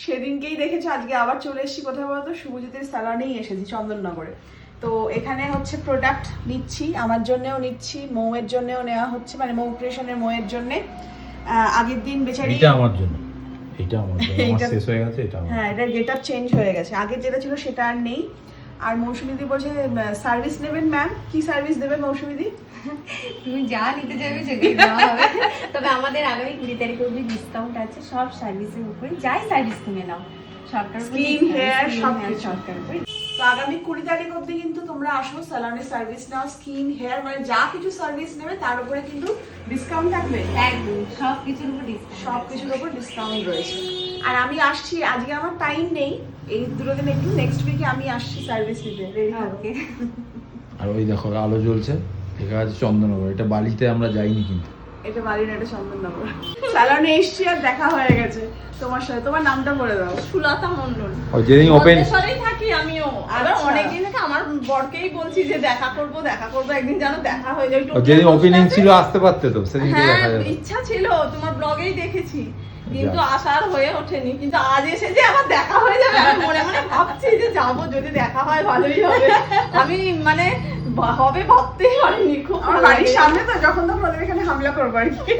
সেদিনকেই দেখেছো, আজকে আবার চলে এসেছি কোথাও বলতো, শুভজিতের স্যালনেই এসেছি চন্দননগরে। তো এখানে হচ্ছে প্রোডাক্ট নিচ্ছি, আমার জন্যও নিচ্ছি, মৌয়ের জন্যও নেওয়া হচ্ছে, মানে মৌ ক্রিয়েশনের মৌয়ের জন্য। আগের দিন বেচারি, এটা আমার জন্য, এটা আমার জন্য, আমার শেষ হয়ে গেছে এটা। হ্যাঁ, এটা গেটআপ চেঞ্জ হয়ে গেছে, আগে যেটা ছিল সেটা আর নেই। আর মৌসুমীদি বলছে সার্ভিস নেবেন ম্যাম, কি সার্ভিস দেবে মৌসুমীদি? তুমি যা নিতে চাইবে সেটাই দেওয়া হবে। তবে আমাদের আগামী 20 তারিখ অবধি ডিসকাউন্ট আছে সব সার্ভিসের উপরে, যাই সার্ভিস কিনে নাও সবটার উপরে স্কিন হেয়ার সবকিছু। সবটার উপরে। তো আগামী 20 তারিখ অবধি কিন্তু তোমরা আসো, স্যালনের সার্ভিস নাও, স্কিন হেয়ার মানে যা কিছু সার্ভিস নেবে তার উপরে কিন্তু ডিসকাউন্ট থাকবে। একদম সব কিছুর উপর ডিসকাউন্ট, সব কিছুর উপর ডিসকাউন্ট রয়েছে। আর আমি আসছি, আজকে আমার টাইম নেই, এই দুটো দিন একটু, নেক্সট উইকে আমি আসছি সার্ভিস নিতে, রেডি থাকো। ওকে। আর ওই দেখো আলো জ্বলছে, লেখা আছে চন্দননগর। এটা বালিতে আমরা যাইনি কিন্তু। এটা বাড়ি না, এটা চন্দননগর। স্যালনে এসছি আর দেখা হয়ে গেছে তোমার সাথে। তোমার নামটা বলে দাও। সুলতা মণ্ডল। ওই যেদিন ওপেন, মন্তেশ্বরেই থাকি আমিও। আবার আচ্ছা। অনেকদিন থেকে আমার বরকেই বলছি যে দেখা করব, একদিন যেন দেখা হয়ে যায়। ওই যেদিন ওপেনিং ছিল আসতে পারতে তো, সেদিনকে হ্যাঁ, দেখা যাবে। ইচ্ছা ছিল, তোমার ব্লগেই দেখেছি, কিন্তু আসার হয়ে ওঠেনি। কিন্তু আজ এসে যে আমার দেখা হয়ে যাবে, আমি মনে মনে ভাবছি যে যাবো, যদি দেখা হয় ভালোই হবে। আমি মানে হবে ভাবতেই পারিনি, খুব আমার ভালো বাড়ির লাগে। সামনে তো, যখন তখন ওদের এখানে হামলা করবো আর কি।